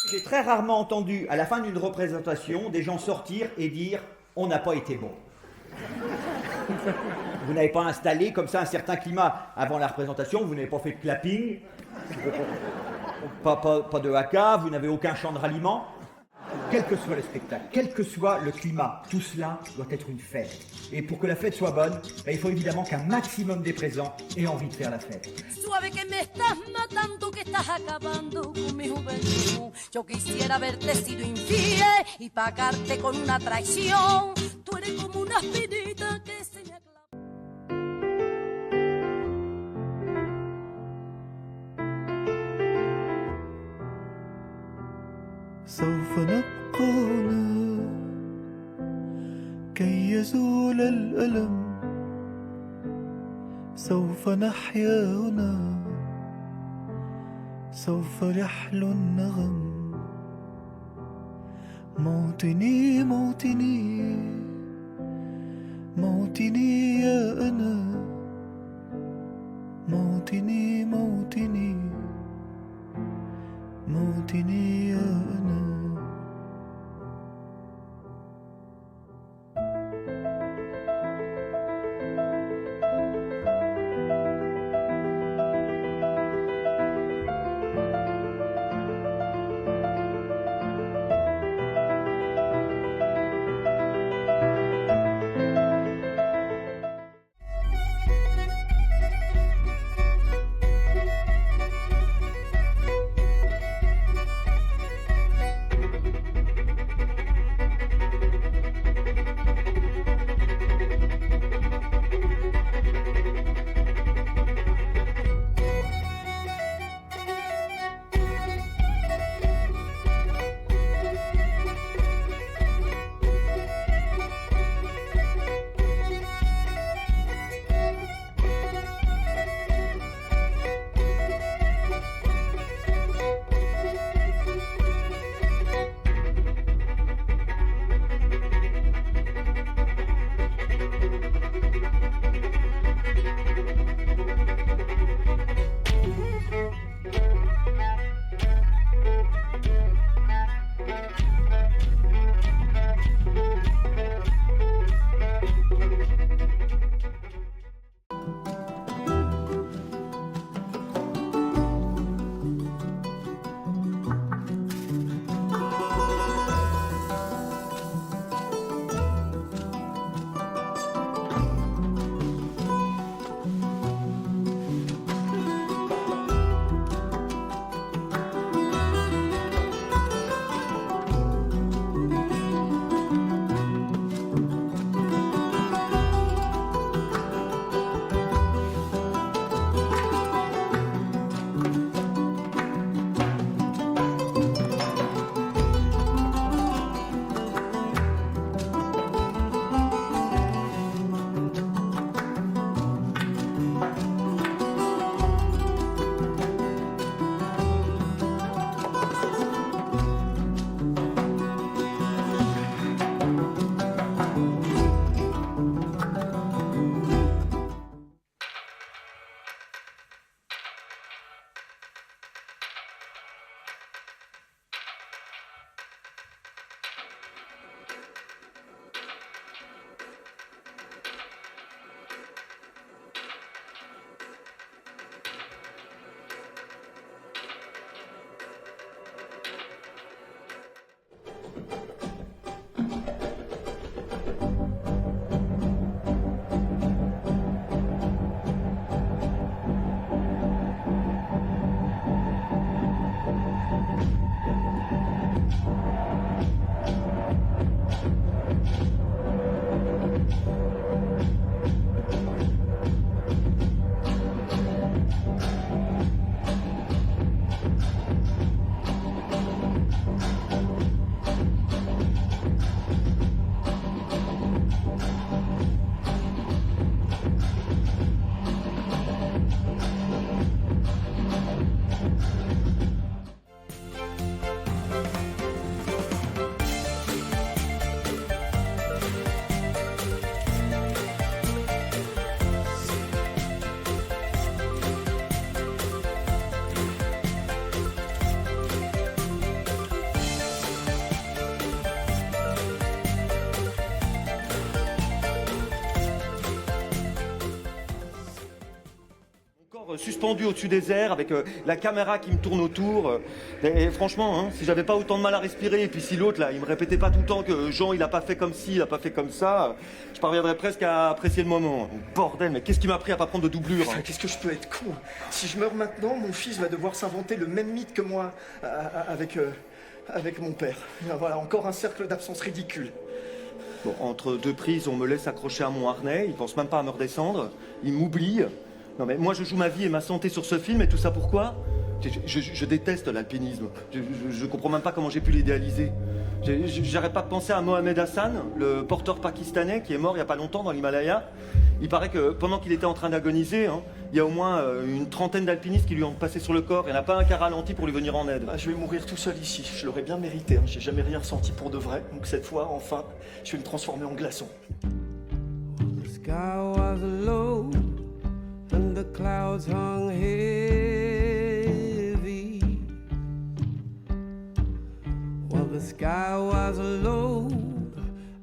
J'ai très rarement entendu, à la fin d'une représentation, des gens sortir et dire « on n'a pas été bon ». Vous n'avez pas installé comme ça un certain climat avant la représentation, vous n'avez pas fait de clapping, pas de haka, vous n'avez aucun chant de ralliement. Quel que soit le spectacle, quel que soit le climat, tout cela doit être une fête. Et pour que la fête soit bonne, il faut évidemment qu'un maximum des présents aient envie de faire la fête. Suave que me estás matando, que estás acabando con mi juventud. Yo quisiera haberte sido infiel y pagarte con una traición. Tú eres como una espinita que se me aclava. سوف نبقى هنا كي يزول الألم سوف نحيا هنا سوف يحلو النغم موطني موطني موطني يا أنا موطني موطني موطني يا أنا suspendu au-dessus des airs, avec la caméra qui me tourne autour. Et franchement, hein, si j'avais pas autant de mal à respirer, et puis si l'autre, là, il me répétait pas tout le temps que Jean, il a pas fait comme ci, il a pas fait comme ça, je parviendrais presque à apprécier le moment. Bordel, mais qu'est-ce qui m'a pris à pas prendre de doublure, hein. Putain, qu'est-ce que je peux être con? Si je meurs maintenant, mon fils va devoir s'inventer le même mythe que moi avec mon père. Voilà, encore un cercle d'absence ridicule. Bon, entre deux prises, on me laisse accrocher à mon harnais, il pense même pas à me redescendre, il m'oublie. Non mais moi je joue ma vie et ma santé sur ce film, et tout ça pourquoi? Je déteste l'alpinisme. Je comprends même pas comment j'ai pu l'idéaliser. J'arrête pas de penser à Mohamed Hassan, le porteur pakistanais qui est mort il y a pas longtemps dans l'Himalaya. Il paraît que pendant qu'il était en train d'agoniser, hein, il y a au moins une trentaine d'alpinistes qui lui ont passé sur le corps. Il n'y en a pas un qui a ralenti pour lui venir en aide. Ah, je vais mourir tout seul ici. Je l'aurais bien mérité. Hein. J'ai jamais rien ressenti pour de vrai. Donc cette fois, enfin, je vais me transformer en glaçon. The sky was low and the clouds hung heavy. Well, the sky was low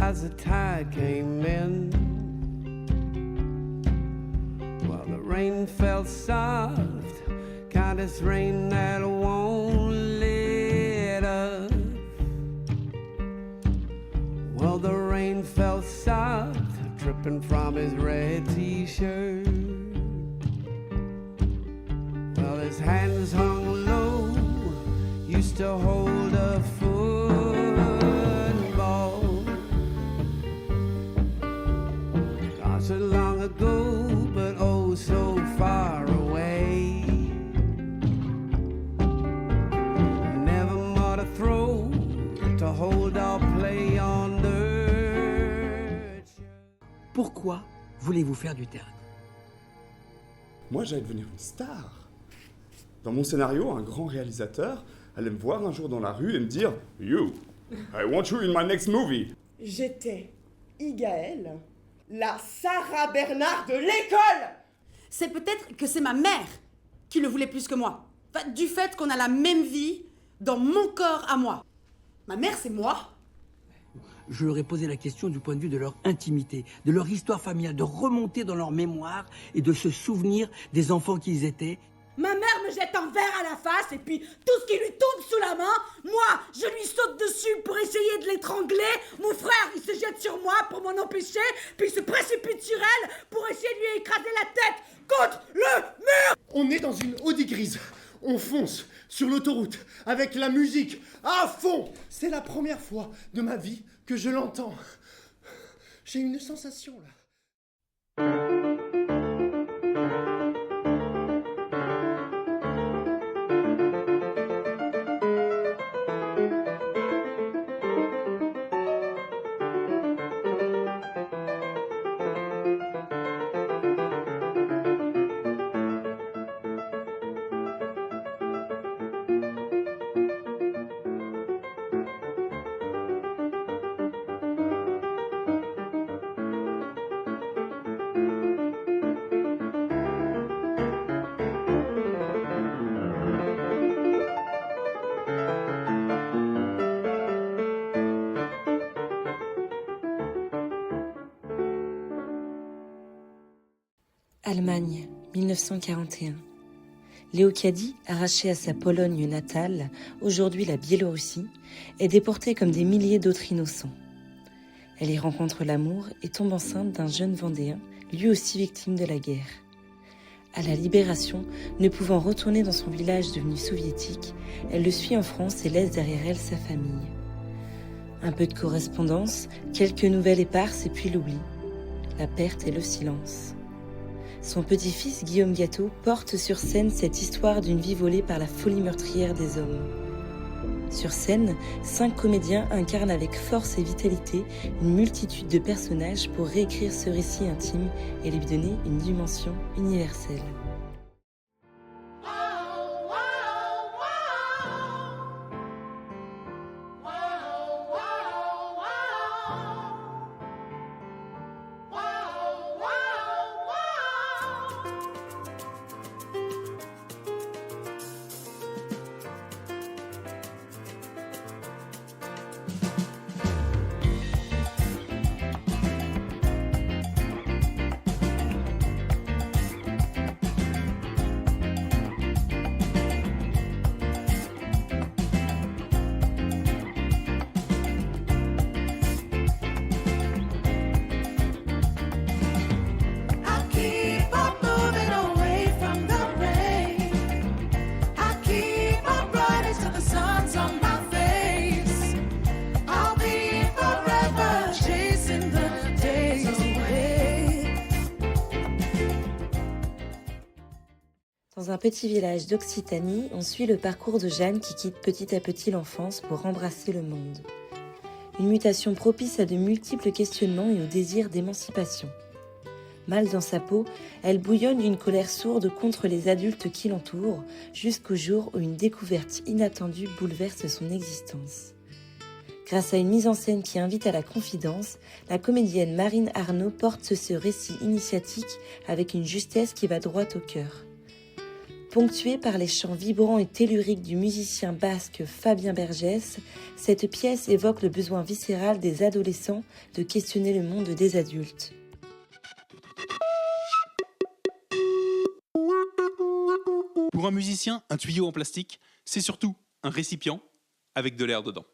as the tide came in. Well, the rain fell soft, kind of rain that won't let up. Well, the rain fell soft, dripping from his red t-shirt. Well, his hands hung low, used to hold a football. Gosh, so long ago, but oh so far away. Never more to throw, to hold or play on dirt. Pourquoi voulez-vous faire du théâtre? Moi, j'allais devenir une star. Dans mon scénario, un grand réalisateur allait me voir un jour dans la rue et me dire « You, I want you in my next movie ». J'étais Igaëlle, la Sarah Bernard de l'école. C'est peut-être que c'est ma mère qui le voulait plus que moi. Enfin, du fait qu'on a la même vie dans mon corps à moi. Ma mère, c'est moi. Je leur ai posé la question du point de vue de leur intimité, de leur histoire familiale, de remonter dans leur mémoire et de se souvenir des enfants qu'ils étaient. Ma mère me jette un verre à la face et puis tout ce qui lui tombe sous la main, moi, je lui saute dessus pour essayer de l'étrangler. Mon frère, il se jette sur moi pour m'en empêcher, puis il se précipite sur elle pour essayer de lui écraser la tête contre le mur. On est dans une Audi grise. On fonce sur l'autoroute avec la musique à fond. C'est la première fois de ma vie que je l'entends. J'ai une sensation là. Allemagne, 1941. Léocadie, arrachée à sa Pologne natale, aujourd'hui la Biélorussie, est déportée comme des milliers d'autres innocents. Elle y rencontre l'amour et tombe enceinte d'un jeune Vendéen, lui aussi victime de la guerre. À la Libération, ne pouvant retourner dans son village devenu soviétique, elle le suit en France et laisse derrière elle sa famille. Un peu de correspondance, quelques nouvelles éparses et puis l'oubli. La perte et le silence. Son petit-fils Guillaume Gâteau porte sur scène cette histoire d'une vie volée par la folie meurtrière des hommes. Sur scène, 5 comédiens incarnent avec force et vitalité une multitude de personnages pour réécrire ce récit intime et lui donner une dimension universelle. Dans un petit village d'Occitanie, on suit le parcours de Jeanne qui quitte petit à petit l'enfance pour embrasser le monde. Une mutation propice à de multiples questionnements et au désir d'émancipation. Mal dans sa peau, elle bouillonne d'une colère sourde contre les adultes qui l'entourent, jusqu'au jour où une découverte inattendue bouleverse son existence. Grâce à une mise en scène qui invite à la confidence, la comédienne Marine Arnaud porte ce récit initiatique avec une justesse qui va droit au cœur. Ponctuée par les chants vibrants et telluriques du musicien basque Fabien Bergès, cette pièce évoque le besoin viscéral des adolescents de questionner le monde des adultes. Pour un musicien, un tuyau en plastique, c'est surtout un récipient avec de l'air dedans.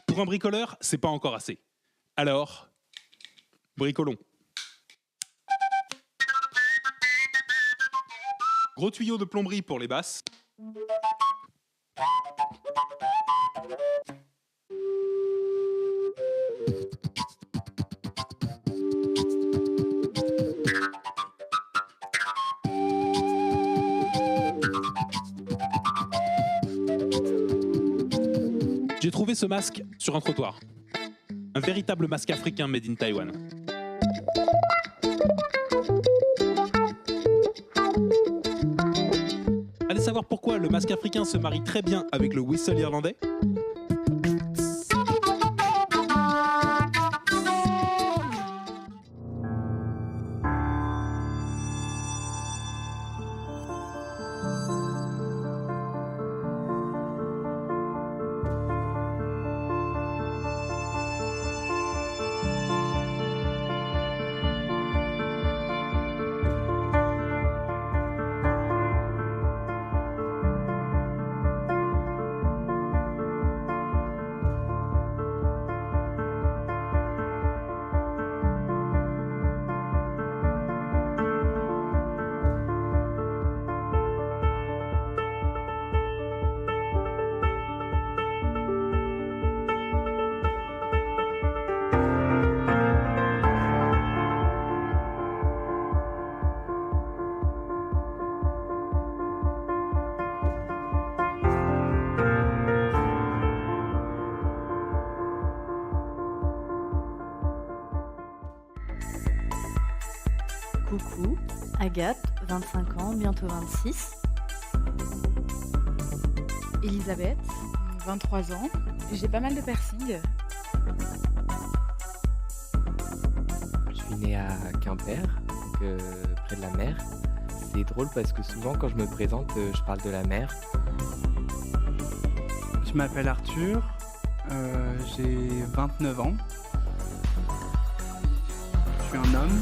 Pour un bricoleur, c'est pas encore assez. Alors, bricolons. Gros tuyau de plomberie pour les basses. J'ai trouvé ce masque sur un trottoir. Un véritable masque africain made in Taïwan. Allez savoir pourquoi le masque africain se marie très bien avec le whistle irlandais. Coucou, Agathe, 25 ans, bientôt 26. Elisabeth, 23 ans. J'ai pas mal de piercings. Je suis née à Quimper, donc, près de la mer. C'est drôle parce que souvent quand je me présente, je parle de la mer. Je m'appelle Arthur, j'ai 29 ans. Je suis un homme.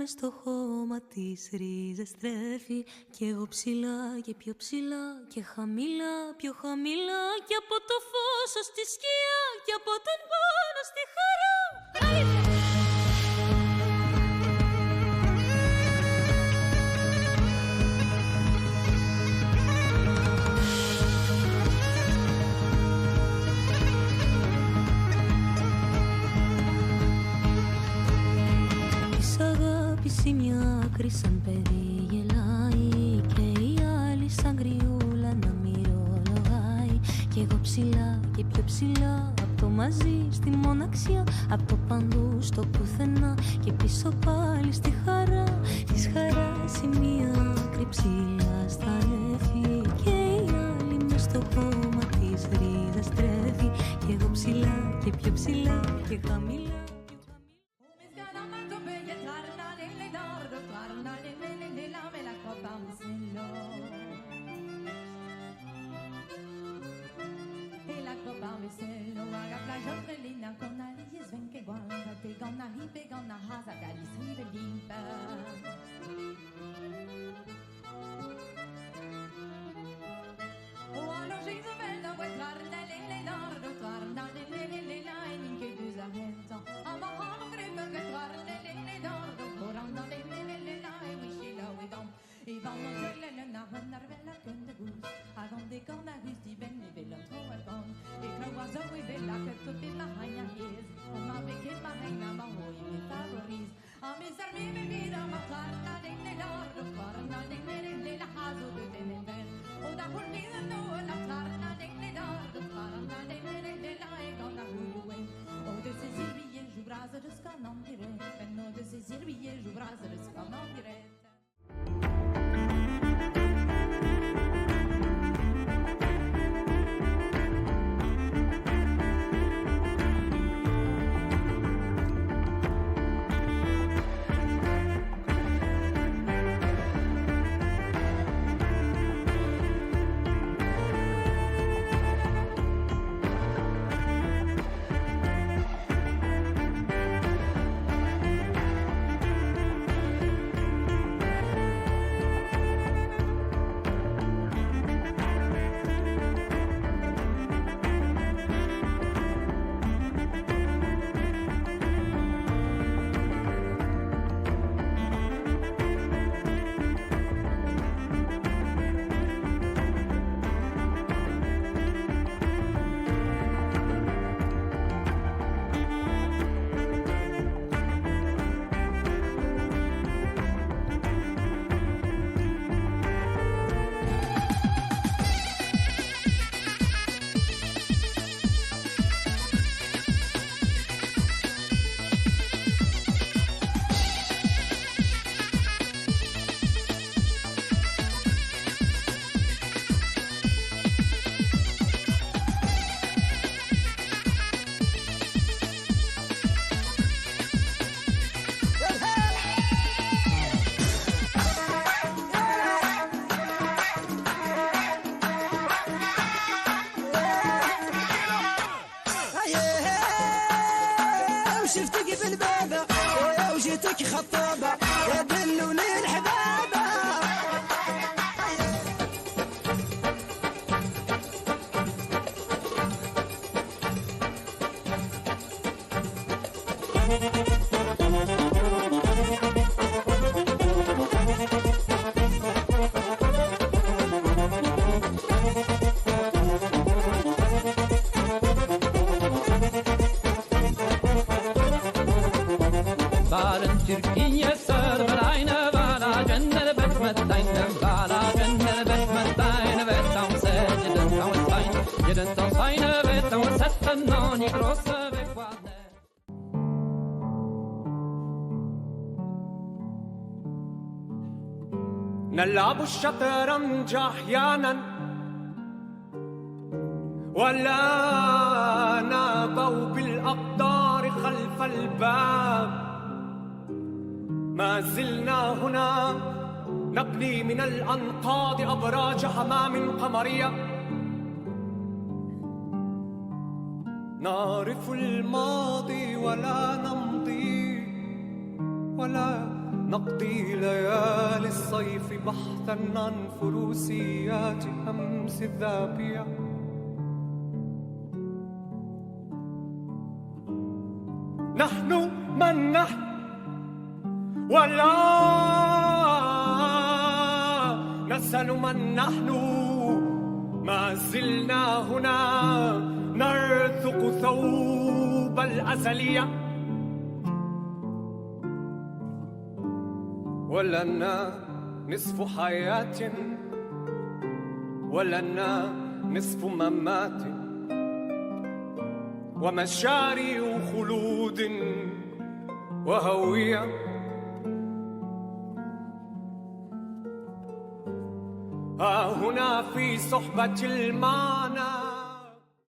Στο χώμα της ρίζες τρέφει κι εγώ ψηλά και πιο ψηλά και χαμηλά, πιο χαμηλά και από το φως ως τη σκιά και από τον πόνο στη χαρά. Πισή μια άκρη σαν παιδί γελάει και η άλλη σαν γριούλα να μυρολογάει κι εγώ ψηλά και πιο ψηλά από το μαζί στη μοναξιά από παντού στο πουθενά και πίσω πάλι στη χαρά της χαράς η μια άκρη ψηλά στα νεφή και η άλλη μες στο χώμα της ρίζες τρέφει κι εγώ ψηλά και πιο ψηλά και χαμηλά. Oh, alors rosa qui bella che tutti la hagna is. Una vecchia mahina ma voi mi favoris. A mi sarmi mi vida ma carna ding de lord, carna ding de la hazu de den. O da por vida no la carna ding de lord, carna ding de la e gonna huwe. O de se zirbiye ju brasa de scanon direct. No de se zirbiye ju brasa de scanon direct. شفتك في البابة وجيتك خطابة يا دلوني الحبابة Türkiye sarılayna bana cennet betmetayna bana cennet betmetayna betam sejden tawsayn jeden tawsayna betam sattan noni grossa bekwane نلعب الشطرنج أحيانا ولا نابوا بالأقدار خلف الباب ما زلنا هنا نبني من الأنقاض أبراج حمام قمرية نعرف الماضي ولا نمضي ولا نقضي ليالي الصيف بحثا عن فروسيات أمس الذابية نحن من نحن ولا نسأل من نحن ما زلنا هنا نرثق ثوب الأزلية ولنا نصف حياة ولنا نصف ممات ومشاري خلود وهوية ها هنا في صحبة المعنى